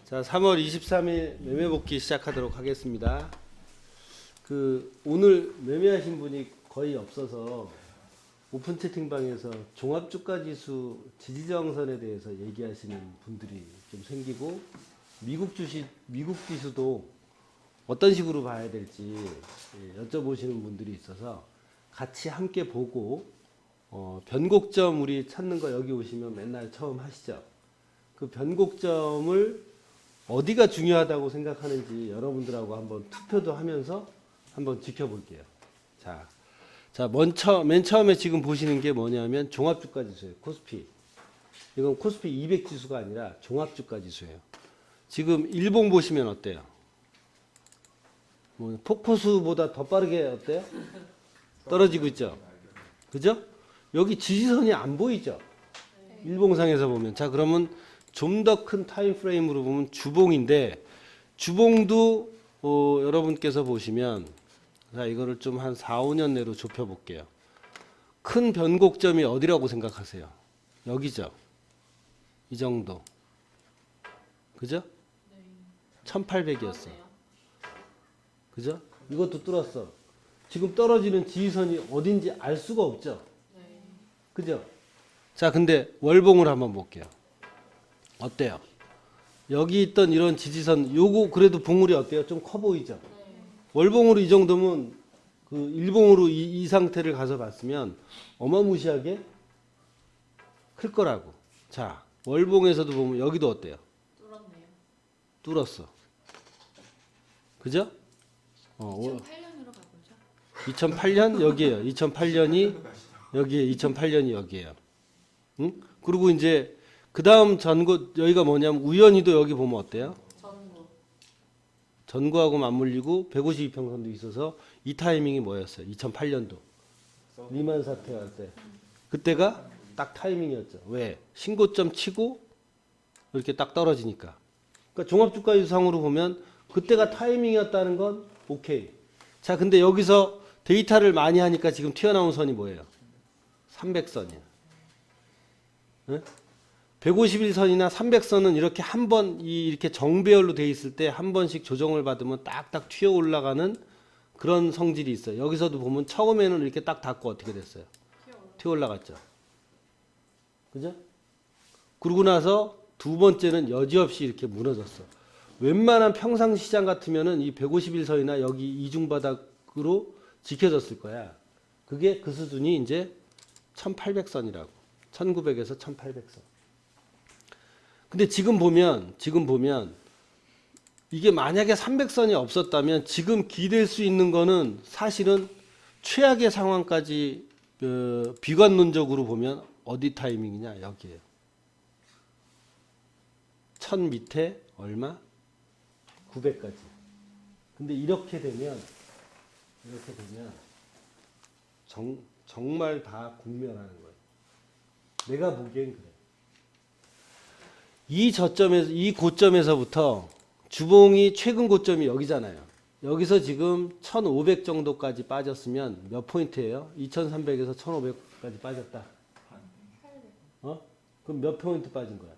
자, 3월 23일 매매 복귀 시작하도록 하겠습니다. 오늘 매매하신 분이 거의 없어서 오픈 채팅방에서 종합주가지수 지지저항선에 대해서 얘기하시는 분들이 좀 생기고 미국 지수도 어떤 식으로 봐야 될지 여쭤보시는 분들이 있어서 같이 함께 보고 변곡점 우리 찾는 거 여기 오시면 맨날 처음 하시죠. 그 변곡점을 어디가 중요하다고 생각하는지 여러분들하고 한번 투표도 하면서 한번 지켜볼게요. 자, 맨 처음에 지금 보시는 게 뭐냐면 종합주가지수예요. 코스피. 이건 코스피 200 지수가 아니라 종합주가지수예요. 지금 일봉 보시면 어때요? 폭포수보다 더 빠르게 어때요? 떨어지고 있죠? 그죠? 여기 지지선이 안 보이죠? 일봉상에서 보면. 자, 그러면 좀 더 큰 타임 프레임으로 보면 주봉인데, 주봉도 여러분께서 보시면, 자, 이거를 좀 한 4, 5년 내로 좁혀 볼게요. 큰 변곡점이 어디라고 생각하세요? 여기죠? 이 정도. 그죠? 1800이었어. 그죠? 이것도 뚫었어. 지금 떨어지는 지지선이 어딘지 알 수가 없죠? 그죠? 자, 근데 월봉을 한번 볼게요. 어때요? 여기 있던 이런 지지선, 요거 그래도 봉우리 어때요? 좀 커 보이죠? 월봉으로 이 정도면 일봉으로 이 상태를 가서 봤으면 어마무시하게 클 거라고. 자, 월봉에서도 보면 여기도 어때요? 뚫었어. 그죠? 2008년으로 가보죠. 2008년 여기에요. 2008년이 여기에 2008년이 여기에요. 응? 그리고 이제 그 다음 전고 여기가 뭐냐면 우연히도 여기 보면 어때요? 전구하고 맞물리고 152평선도 있어서 이 타이밍이 뭐였어요? 2008년도 리만 사태 할 때 그때가 딱 타이밍이었죠. 왜? 신고점 치고 이렇게 딱 떨어지니까. 그러니까 종합주가지수상으로 보면 그때가 타이밍이었다는 건 오케이. 자, 근데 여기서 데이터를 많이 하니까 지금 튀어나온 선이 뭐예요? 300선이야. 네? 151선이나 300선은 이렇게 한 번 이렇게 정배열로 돼 있을 때 한 번씩 조정을 받으면 딱딱 튀어 올라가는 그런 성질이 있어요. 여기서도 보면 처음에는 이렇게 딱 닿고 어떻게 됐어요? 튀어 올라갔죠. 그죠? 그러고 나서 두 번째는 여지없이 이렇게 무너졌어. 웬만한 평상시장 같으면은 이 151선이나 여기 이중바닥으로 지켜졌을 거야. 그게 그 수준이 이제 1800선이라고. 1900에서 1800선. 근데 지금 보면 이게 만약에 300선이 없었다면 지금 기댈 수 있는 거는 사실은 최악의 상황까지 비관론적으로 보면 어디 타이밍이냐 여기에요. 1000 밑에 얼마? 900까지. 근데 이렇게 되면 정말 다 공멸하는 거예요. 내가 보기엔 그래. 이 고점에서부터 주봉이 최근 고점이 여기잖아요. 여기서 지금 1500 정도까지 빠졌으면 몇 포인트예요? 2300에서 1500까지 빠졌다. 그럼 몇 포인트 빠진 거야?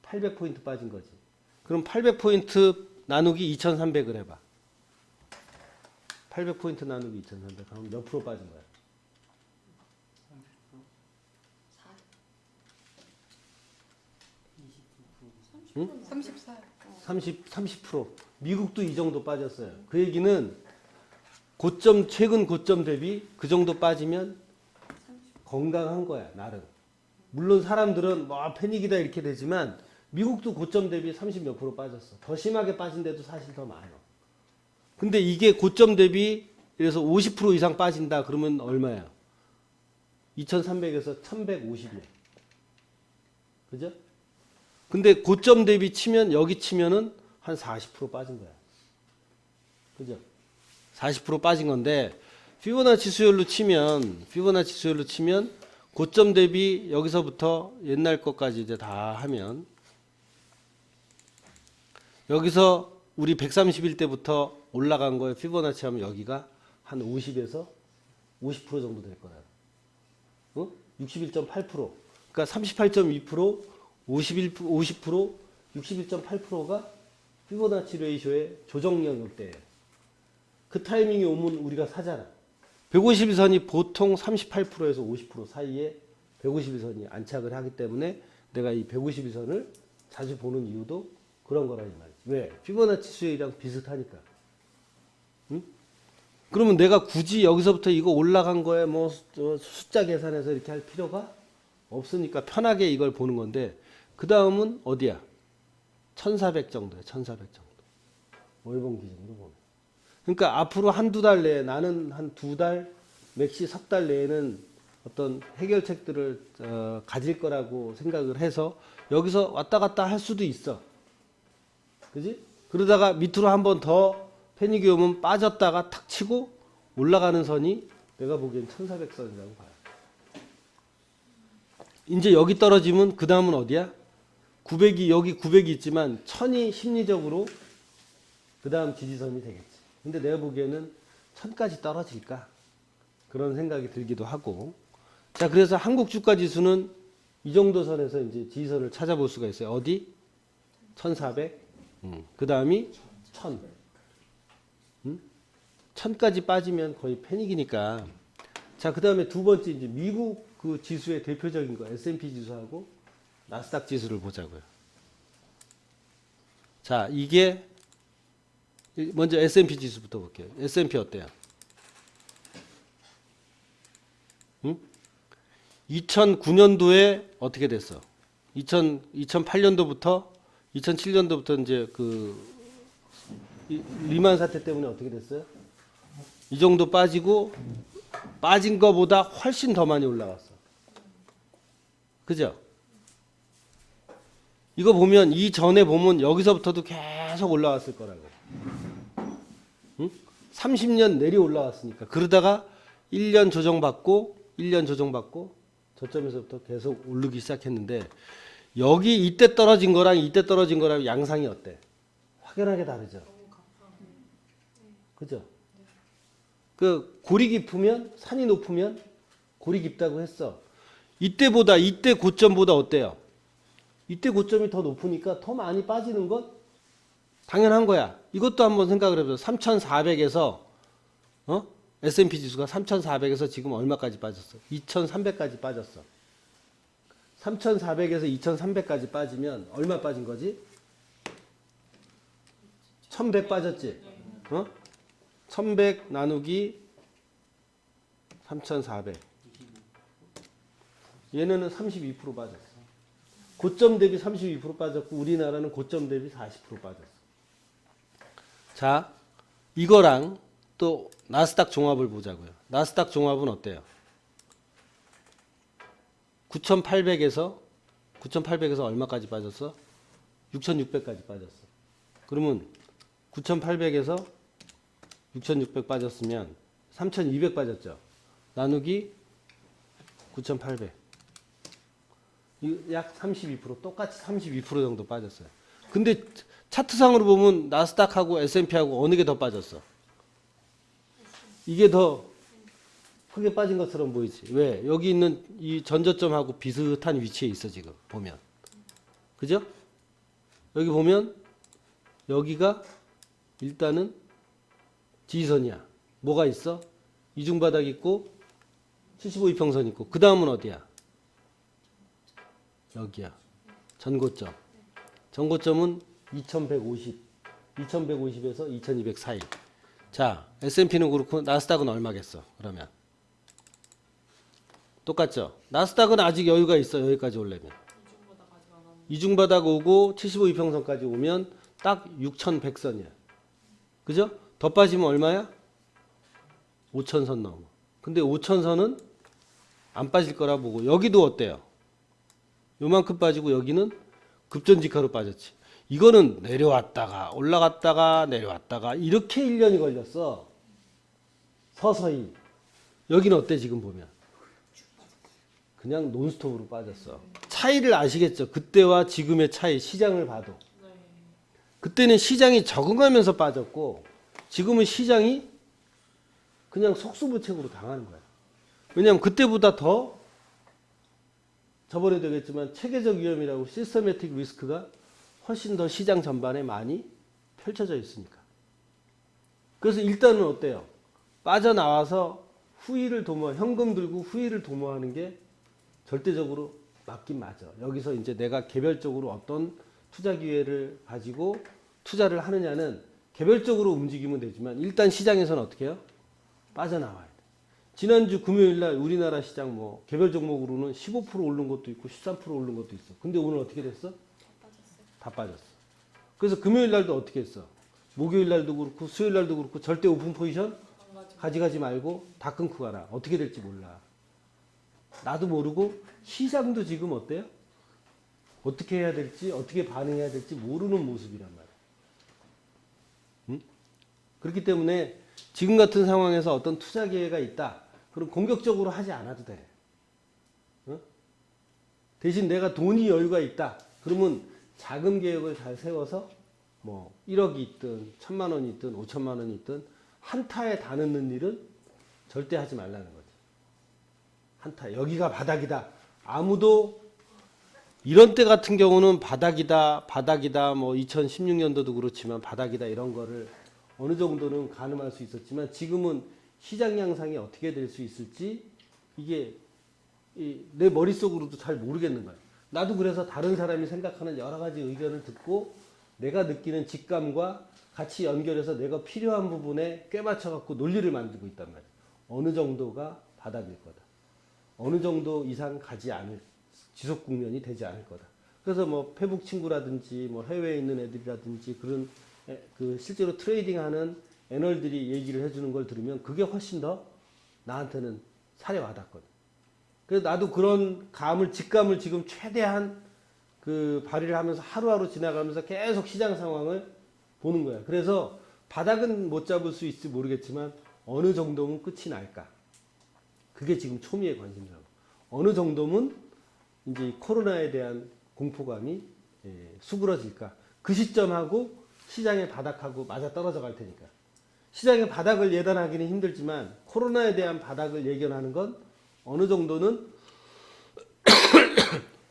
800포인트 빠진 거지. 그럼 800포인트 나누기 2300을 해봐. 800포인트 나누기 2300 하면 몇 프로 빠진 거야? 34. 30%. 미국도 이 정도 빠졌어요. 그 얘기는 최근 고점 대비 그 정도 빠지면 건강한 거야, 나름. 물론 사람들은 패닉이다 이렇게 되지만 미국도 고점 대비 30 몇 프로 빠졌어. 더 심하게 빠진 데도 사실 더 많아. 근데 이게 고점 대비 그래서 50% 이상 빠진다 그러면 얼마야? 2300에서 1150이야. 그죠? 근데 고점 대비 치면 여기 치면은 한 40% 빠진 거야. 그죠? 40% 빠진 건데 피보나치 수열로 치면 고점 대비 여기서부터 옛날 것까지 이제 다 하면 여기서 우리 131대부터 올라간 거에 피보나치 하면 여기가 한 50에서 50% 정도 될 거야. 61.8%. 그러니까 38.2%, 50%, 61.8%가 피보나치 레이쇼의 조정 영역대예요. 그 타이밍이 오면 우리가 사잖아. 152선이 보통 38%에서 50% 사이에 152선이 안착을 하기 때문에 내가 이 152선을 자주 보는 이유도 그런 거라는 말이지. 왜? 피보나치 수율이랑 비슷하니까. 응? 그러면 내가 굳이 여기서부터 이거 올라간 거에 뭐 숫자 계산해서 이렇게 할 필요가 없으니까 편하게 이걸 보는 건데, 그 다음은 어디야? 1400 정도야. 1400 정도. 월봉 기준으로 보면. 그러니까 앞으로 한두 달 내에, 나는 한 두 달, 맥시 석 달 내에는 어떤 해결책들을 가질 거라고 생각을 해서 여기서 왔다 갔다 할 수도 있어. 그지? 그러다가 밑으로 한 번 더 패닉이 오면 빠졌다가 탁 치고 올라가는 선이 내가 보기엔 1400선이라고 봐요. 이제 여기 떨어지면 그 다음은 어디야? 900이, 여기 900이 있지만 1000이 심리적으로 그 다음 지지선이 되겠지. 근데 내가 보기에는 1000까지 떨어질까? 그런 생각이 들기도 하고. 자, 그래서 한국 주가 지수는 이 정도 선에서 이제 지지선을 찾아볼 수가 있어요. 어디? 1400. 그 다음이 1000. 1000까지 빠지면 거의 패닉이니까. 자, 그 다음에 두 번째 이제 미국 그 지수의 대표적인 거 S&P 지수하고 나스닥 지수를 보자고요. 자, 이게 먼저 S&P 지수부터 볼게요. S&P 어때요? 2009년도에 어떻게 됐어? 2008년도부터 2007년도부터 이제 그 리만 사태 때문에 어떻게 됐어요? 이 정도 빠지고 빠진 거보다 훨씬 더 많이 올라갔어. 그죠? 이거 보면 이 전에 보면 여기서부터도 계속 올라왔을 거라고. 응? 30년 내리 올라왔으니까. 그러다가 1년 조정받고 1년 조정받고 저점에서부터 계속 오르기 시작했는데, 여기 이때 떨어진 거랑 이때 떨어진 거랑 양상이 어때? 확연하게 다르죠. 그죠? 그 골이 깊으면, 산이 높으면 골이 깊다고 했어. 이때보다, 이때 고점보다 어때요? 이때 고점이 더 높으니까 더 많이 빠지는 건 당연한 거야. 이것도 한번 생각을 해보세요. 3400에서 S&P 지수가 3400에서 지금 얼마까지 빠졌어? 2300까지 빠졌어. 3400에서 2300까지 빠지면 얼마 빠진 거지? 1100 빠졌지? 1100 나누기 3400. 얘네는 32% 빠졌어. 고점 대비 32% 빠졌고 우리나라는 고점 대비 40% 빠졌어. 자, 이거랑 또 나스닥 종합을 보자고요. 나스닥 종합은 어때요? 9800에서 얼마까지 빠졌어? 6600까지 빠졌어. 그러면 9800에서 6600 빠졌으면 3200 빠졌죠. 나누기 9800. 약 32%, 똑같이 32% 정도 빠졌어요. 근데 차트상으로 보면 나스닥하고 S&P하고 어느 게 더 빠졌어? 이게 더 크게 빠진 것처럼 보이지. 왜? 여기 있는 이 전저점하고 비슷한 위치에 있어 지금 보면. 그죠? 여기 보면 여기가 일단은 지지선이야. 뭐가 있어? 이중바닥 있고 75 이평선 있고, 그 다음은 어디야? 여기야. 전고점. 전고점은 2150. 2150에서 2200 사이. 자, S&P는 그렇고 나스닥은 얼마겠어? 그러면 똑같죠? 나스닥은 아직 여유가 있어. 여기까지 오려면. 이중바닥 오고 75 이평선까지 오면 딱 6100선이야. 그죠? 더 빠지면 얼마야? 5000선 넘어. 근데 5000선은 안 빠질 거라 보고, 여기도 어때요? 요만큼 빠지고 여기는 급전직하로 빠졌지. 이거는 내려왔다가 올라갔다가 내려왔다가 이렇게 1년이 걸렸어. 서서히. 여기는 어때 지금 보면? 그냥 논스톱으로 빠졌어. 차이를 아시겠죠? 그때와 지금의 차이, 시장을 봐도. 그때는 시장이 적응하면서 빠졌고 지금은 시장이 그냥 속수무책으로 당하는 거야. 왜냐하면 그때보다 더 저번에도 얘기했지만 체계적 위험이라고 시스테매틱 리스크가 훨씬 더 시장 전반에 많이 펼쳐져 있으니까. 그래서 일단은 어때요? 빠져나와서 후위를 도모, 현금 들고 후위를 도모하는 게 절대적으로 맞긴 맞아. 여기서 이제 내가 개별적으로 어떤 투자 기회를 가지고 투자를 하느냐는 개별적으로 움직이면 되지만 일단 시장에서는 어떻게 해요? 빠져나와야 돼. 지난주 금요일 날 우리나라 시장 뭐 개별 종목으로는 15% 오른 것도 있고 13% 오른 것도 있어. 근데 오늘 어떻게 됐어? 다 빠졌어. 그래서 금요일 날도 어떻게 했어? 목요일 날도 그렇고 수요일 날도 그렇고 절대 오픈 포지션 가져가지 말고 다 끊고 가라. 어떻게 될지 몰라. 나도 모르고 시장도 지금 어때요? 어떻게 해야 될지 어떻게 반응해야 될지 모르는 모습이란 말이야. 응? 그렇기 때문에 지금 같은 상황에서 어떤 투자 기회가 있다. 그럼 공격적으로 하지 않아도 돼. 어? 대신 내가 돈이 여유가 있다. 그러면 자금 계획을 잘 세워서 뭐 1억이 있든 1,000만 원이 있든 5천만 원이 있든 한타에 다 넣는 일은 절대 하지 말라는 거지. 한타. 여기가 바닥이다. 아무도 이런 때 같은 경우는 바닥이다, 바닥이다, 뭐 2016년도도 그렇지만 바닥이다 이런 거를 어느 정도는 가늠할 수 있었지만 지금은 시장 양상이 어떻게 될 수 있을지 이게 내 머릿속으로도 잘 모르겠는 거야. 나도 그래서 다른 사람이 생각하는 여러 가지 의견을 듣고 내가 느끼는 직감과 같이 연결해서 내가 필요한 부분에 꿰맞춰 갖고 논리를 만들고 있단 말이야. 어느 정도가 바닥일 거다. 어느 정도 이상 가지 않을 지속 국면이 되지 않을 거다. 그래서 뭐 페북 친구라든지 뭐 해외에 있는 애들이라든지 그런 그 실제로 트레이딩하는 애널들이 얘기를 해주는 걸 들으면 그게 훨씬 더 나한테는 살에 와닿거든. 그래서 나도 그런 직감을 지금 최대한 그 발휘를 하면서 하루하루 지나가면서 계속 시장 상황을 보는 거야. 그래서 바닥은 못 잡을 수 있을지 모르겠지만 어느 정도면 끝이 날까? 그게 지금 초미의 관심사고. 어느 정도면 이제 코로나에 대한 공포감이 수그러질까? 그 시점하고 시장의 바닥하고 맞아 떨어져 갈 테니까. 시장의 바닥을 예단하기는 힘들지만 코로나에 대한 바닥을 예견하는 건 어느 정도는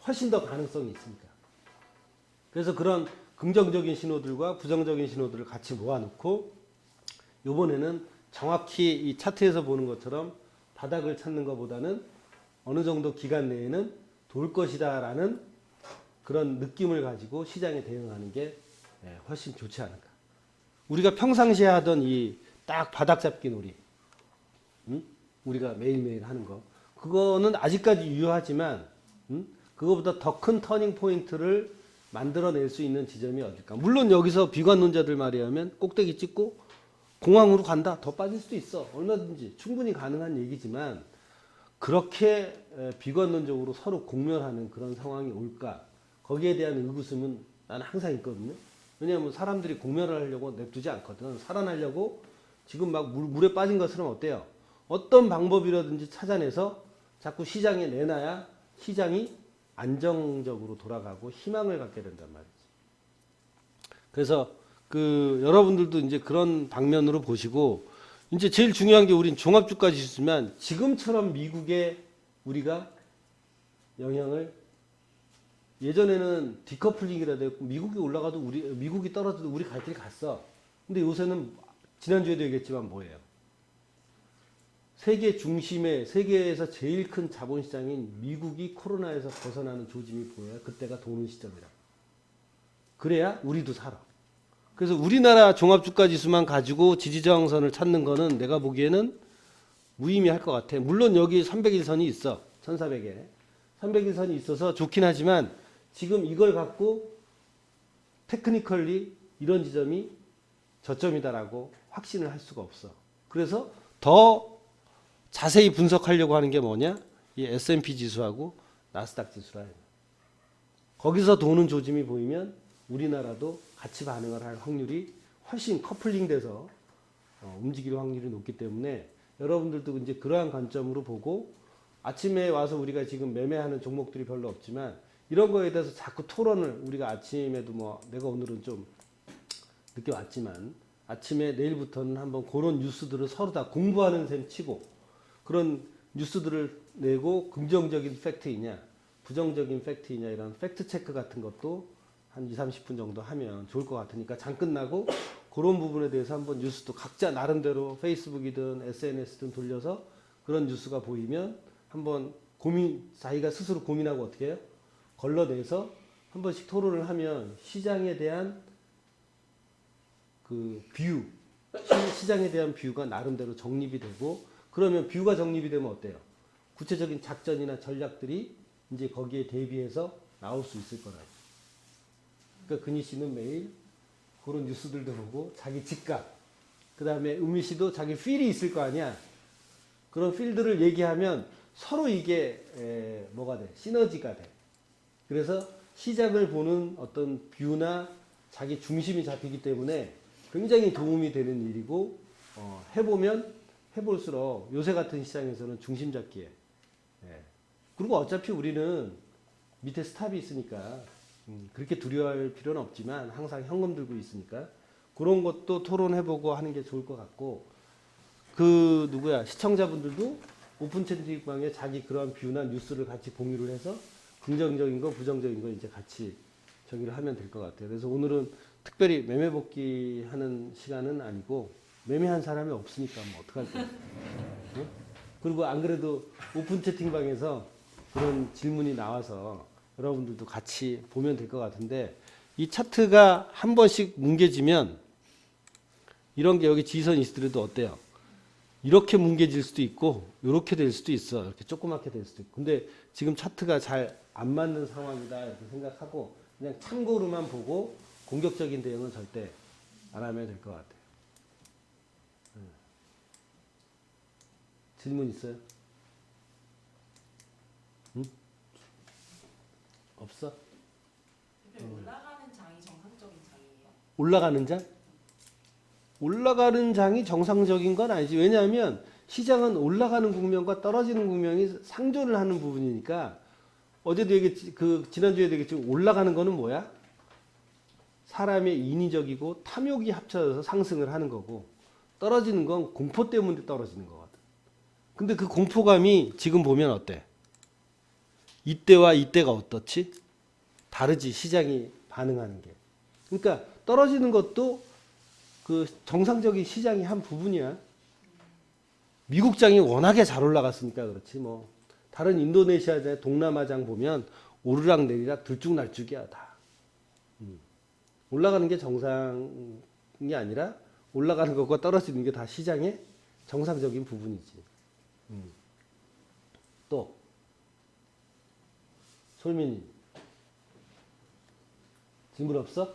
훨씬 더 가능성이 있으니까. 그래서 그런 긍정적인 신호들과 부정적인 신호들을 같이 모아놓고 이번에는 정확히 이 차트에서 보는 것처럼 바닥을 찾는 것보다는 어느 정도 기간 내에는 돌 것이다 라는 그런 느낌을 가지고 시장에 대응하는 게 훨씬 좋지 않을까. 우리가 평상시에 하던 이 딱 바닥 잡기 놀이, 응? 우리가 매일매일 하는 거, 그거는 아직까지 유효하지만 그거보다 더 큰 터닝 포인트를 만들어낼 수 있는 지점이 어딜까. 물론 여기서 비관론자들 말에 하면 꼭대기 찍고 공항으로 간다. 더 빠질 수도 있어. 얼마든지 충분히 가능한 얘기지만 그렇게 비관론적으로 서로 공멸하는 그런 상황이 올까. 거기에 대한 의구심은 나는 항상 있거든요. 왜냐하면 사람들이 공멸을 하려고 냅두지 않거든. 살아나려고 지금 막 물에 빠진 것처럼 어때요? 어떤 방법이라든지 찾아내서 자꾸 시장에 내놔야 시장이 안정적으로 돌아가고 희망을 갖게 된단 말이지. 그래서 그 여러분들도 이제 그런 방면으로 보시고 이제 제일 중요한 게 우린 종합주까지 있으면 지금처럼 미국에 우리가 영향을 예전에는 디커플링이라 되고 미국이 올라가도 미국이 떨어져도 우리 갈 길 갔어. 근데 요새는 지난주에도 얘기했지만 뭐예요? 세계 중심의 세계에서 제일 큰 자본시장인 미국이 코로나에서 벗어나는 조짐이 보여야 그때가 도는 시점이라. 그래야 우리도 살아. 그래서 우리나라 종합주가지수만 가지고 지지저항선을 찾는 거는 내가 보기에는 무의미할 것 같아. 물론 여기 300일선이 있어. 1400에. 300일선이 있어서 좋긴 하지만 지금 이걸 갖고 테크니컬리 이런 지점이 저점이다라고 확신을 할 수가 없어. 그래서 더 자세히 분석하려고 하는 게 뭐냐? 이 S&P 지수하고 나스닥 지수라. 거기서 도는 조짐이 보이면 우리나라도 같이 반응을 할 확률이 훨씬 커플링 돼서 움직일 확률이 높기 때문에 여러분들도 이제 그러한 관점으로 보고 아침에 와서 우리가 지금 매매하는 종목들이 별로 없지만 이런 거에 대해서 자꾸 토론을 우리가 아침에도 뭐 내가 오늘은 좀 늦게 왔지만 아침에 내일부터는 한번 그런 뉴스들을 서로 다 공부하는 셈 치고 그런 뉴스들을 내고 긍정적인 팩트이냐 부정적인 팩트이냐 이런 팩트 체크 같은 것도 한 2, 30분 정도 하면 좋을 것 같으니까 장 끝나고 그런 부분에 대해서 한번 뉴스도 각자 나름대로 페이스북이든 SNS든 돌려서 그런 뉴스가 보이면 한번 자기가 스스로 고민하고 어떻게 해요? 걸러내서 한 번씩 토론을 하면 시장에 대한 그 시장에 대한 뷰가 나름대로 정립이 되고 그러면 뷰가 정립이 되면 어때요? 구체적인 작전이나 전략들이 이제 거기에 대비해서 나올 수 있을 거라고. 그러니까 근희 씨는 매일 그런 뉴스들도 보고 자기 직각, 그 다음에 은미 씨도 자기 필이 있을 거 아니야. 그런 필들을 얘기하면 서로 이게 뭐가 돼? 시너지가 돼. 그래서 시장을 보는 어떤 뷰나 자기 중심이 잡히기 때문에 굉장히 도움이 되는 일이고 해보면 해볼수록 요새 같은 시장에서는 중심 잡기에 그리고 어차피 우리는 밑에 스탑이 있으니까 그렇게 두려워할 필요는 없지만 항상 현금 들고 있으니까 그런 것도 토론해보고 하는 게 좋을 것 같고 그 시청자분들도 오픈 채팅방에 자기 그러한 뷰나 뉴스를 같이 공유를 해서 긍정적인 거 부정적인 거 이제 같이 저기를 하면 될 것 같아요. 그래서 오늘은 특별히 매매 복귀 하는 시간은 아니고 매매한 사람이 없으니까 뭐 어떡할 거야. 응? 그리고 안 그래도 오픈 채팅방에서 그런 질문이 나와서 여러분들도 같이 보면 될 것 같은데 이 차트가 한 번씩 뭉개지면 이런 게 여기 지선이 있더라도 어때요? 이렇게 뭉개질 수도 있고 이렇게 될 수도 있어. 이렇게 조그맣게 될 수도 있고. 근데 지금 차트가 잘 안 맞는 상황이다 이렇게 생각하고 그냥 참고로만 보고 공격적인 대응은 절대 안 하면 될 것 같아요. 질문 있어요? 응? 없어? 올라가는 장이 정상적인 장이에요? 올라가는 장? 올라가는 장이 정상적인 건 아니지. 왜냐하면 시장은 올라가는 국면과 떨어지는 국면이 상존을 하는 부분이니까 어제도 얘기했지, 지난주에도 얘기했지만 올라가는 거는 뭐야? 사람의 인위적이고 탐욕이 합쳐져서 상승을 하는 거고 떨어지는 건 공포 때문에 떨어지는 거거든. 근데 그 공포감이 지금 보면 어때? 이때와 이때가 어떻지? 다르지, 시장이 반응하는 게. 그러니까 떨어지는 것도 그 정상적인 시장의 한 부분이야. 미국장이 워낙에 잘 올라갔으니까 그렇지 뭐. 다른 인도네시아나 동남아장 보면 오르락 내리락 들쭉날쭉이야 다. 올라가는 게 정상이 아니라 올라가는 것과 떨어지는 게 다 시장의 정상적인 부분이지. 또 솔민이 질문 없어?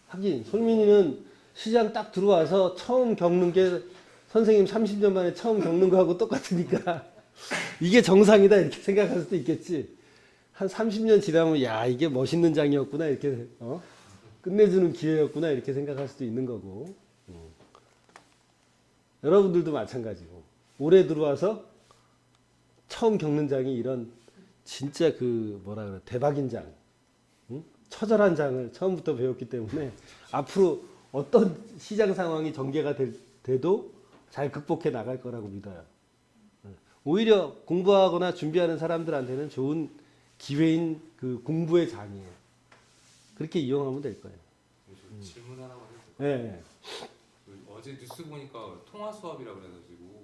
하긴 솔민이는 시장 딱 들어와서 처음 겪는 게 선생님 30년 만에 처음 겪는 거하고 똑같으니까 이게 정상이다 이렇게 생각할 수도 있겠지. 한 30년 지나면 야 이게 멋있는 장이었구나 이렇게 끝내주는 기회였구나 이렇게 생각할 수도 있는 거고. 여러분들도 마찬가지고 올해 들어와서 처음 겪는 장이 이런 진짜 그 뭐라 그래 대박인 장, 처절한 장을 처음부터 배웠기 때문에 앞으로 어떤 시장 상황이 전개가 돼도 잘 극복해 나갈 거라고 믿어요. 오히려 공부하거나 준비하는 사람들한테는 좋은 기회인 그 공부의 장이에요. 그렇게 이용하면 될 거예요. 질문 하나만 해도 네. 어제 뉴스 보니까 통화 수합이라 그래가지고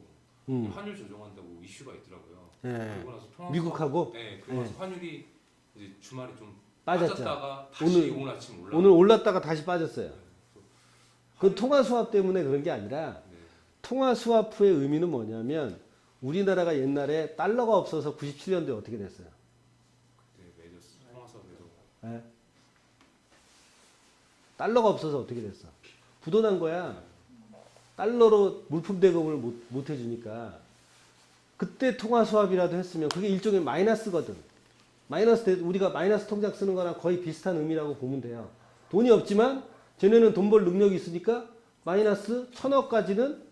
환율 조정한다고 이슈가 있더라고요. 네. 그러고 나서 통화 미국하고? 수합, 네, 그러고 나서 네. 환율이 이제 주말에 좀 빠졌죠. 빠졌다가 다시 오늘 아침 올라. 오늘 올랐다가 다시 빠졌어요. 네. 그 통화 수합 때문에 그런 게 아니라 네. 통화 수합의 의미는 뭐냐면 우리나라가 옛날에 달러가 없어서 97년도에 어떻게 됐어요? 그때 맺었어. 통화 수합에도. 네? 달러가 없어서 어떻게 됐어? 부도난 거야. 달러로 물품 대금을 못 해주니까 그때 통화 수합이라도 했으면 그게 일종의 마이너스거든. 우리가 마이너스 통장 쓰는 거랑 거의 비슷한 의미라고 보면 돼요. 돈이 없지만 쟤네는 돈 벌 능력이 있으니까 마이너스 1000억까지는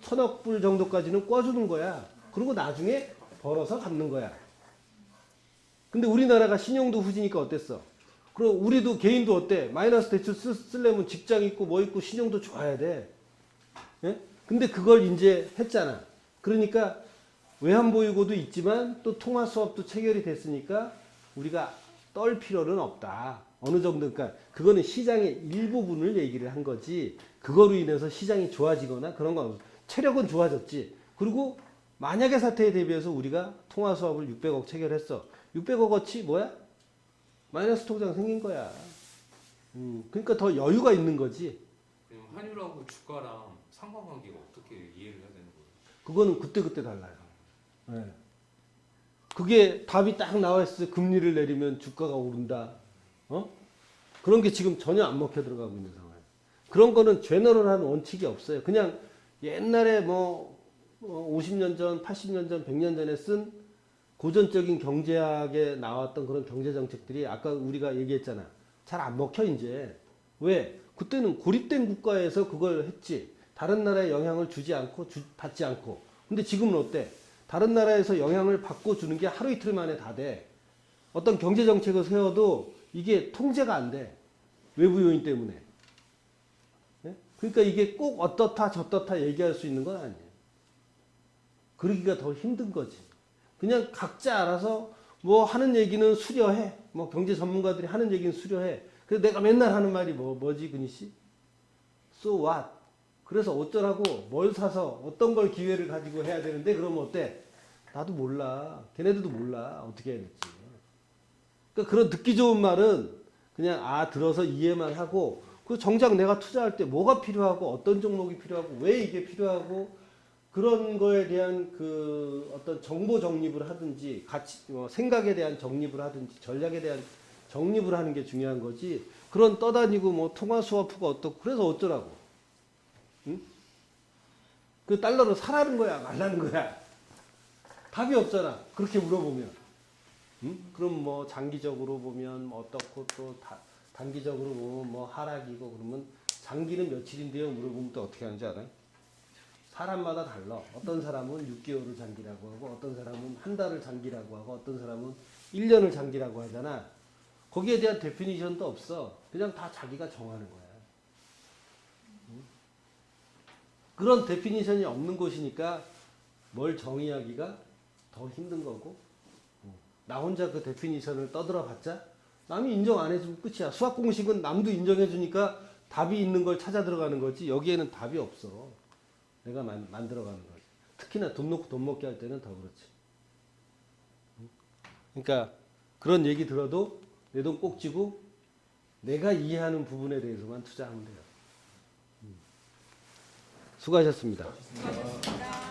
1000억 불 정도까지는 꿔주는 거야. 그리고 나중에 벌어서 갚는 거야. 근데 우리나라가 신용도 후지니까 어땠어? 그럼 우리도 개인도 어때? 마이너스 대출 쓰려면 직장 있고 뭐 있고 신용도 좋아야 돼. 예? 근데 그걸 이제 했잖아. 그러니까 외환보유고도 있지만 또 통화 수업도 체결이 됐으니까 우리가 떨 필요는 없다. 어느 정도, 그러니까 그거는 시장의 일부분을 얘기를 한 거지, 그거로 인해서 시장이 좋아지거나 그런 건 없어. 체력은 좋아졌지. 그리고 만약의 사태에 대비해서 우리가 통화 수합을 600억 체결했어. 600억어치 뭐야? 마이너스 통장 생긴 거야. 그러니까 더 여유가 있는 거지. 그럼 환율하고 주가랑 상관관계가 어떻게 이해를 해야 되는 거예요? 그거는 그때그때 달라요. 네. 그게 답이 딱 나와 있어요. 금리를 내리면 주가가 오른다. 그런 게 지금 전혀 안 먹혀 들어가고 있는 상황이에요. 그런 거는 제너럴한 원칙이 없어요. 그냥 옛날에 뭐 50년 전, 80년 전, 100년 전에 쓴 고전적인 경제학에 나왔던 그런 경제 정책들이 아까 우리가 얘기했잖아. 잘 안 먹혀 이제. 왜? 그때는 고립된 국가에서 그걸 했지. 다른 나라에 영향을 주지 않고 받지 않고. 근데 지금은 어때? 다른 나라에서 영향을 받고 주는 게 하루 이틀 만에 다 돼. 어떤 경제 정책을 세워도 이게 통제가 안 돼. 외부 요인 때문에. 네? 그러니까 이게 꼭 어떻다 저떻다 얘기할 수 있는 건 아니에요. 그러기가 더 힘든 거지. 그냥 각자 알아서 뭐 하는 얘기는 수려해. 뭐 경제 전문가들이 하는 얘기는 수려해. 그래서 내가 맨날 하는 말이 뭐지, 근희 씨? So what? 그래서 어쩌라고, 뭘 사서 어떤 걸 기회를 가지고 해야 되는데, 그러면 어때? 나도 몰라. 걔네들도 몰라. 어떻게 해야 될지. 그러니까 그런 듣기 좋은 말은 그냥 들어서 이해만 하고, 그 정작 내가 투자할 때 뭐가 필요하고 어떤 종목이 필요하고 왜 이게 필요하고 그런 거에 대한 그 어떤 정보 정립을 하든지 생각에 대한 정립을 하든지 전략에 대한 정립을 하는 게 중요한 거지. 그런 떠다니고 뭐 통화 스와프가 어떻고 그래서 어쩌라고. 응? 그 달러로 사라는 거야 말라는 거야. 답이 없잖아. 그렇게 물어보면. 응? 그럼 뭐 장기적으로 보면 뭐 어떻고 또 단기적으로 보면 뭐 하락이고 그러면 장기는 며칠인데요? 물어보면 또 어떻게 하는지 알아요? 사람마다 달라. 어떤 사람은 6개월을 장기라고 하고 어떤 사람은 한 달을 장기라고 하고 어떤 사람은 1년을 장기라고 하잖아. 거기에 대한 데피니션도 없어. 그냥 다 자기가 정하는 거야. 그런 데피니션이 없는 곳이니까 뭘 정의하기가 더 힘든 거고 나 혼자 그 데피니션을 떠들어 봤자 남이 인정 안 해주면 끝이야. 수학 공식은 남도 인정해 주니까 답이 있는 걸 찾아 들어가는 거지 여기에는 답이 없어. 내가 만들어가는 거지. 특히나 돈 놓고 돈 먹게 할 때는 더 그렇지. 그러니까 그런 얘기 들어도 내 돈 꼭 쥐고 내가 이해하는 부분에 대해서만 투자하면 돼요. 수고하셨습니다. 수고하셨습니다.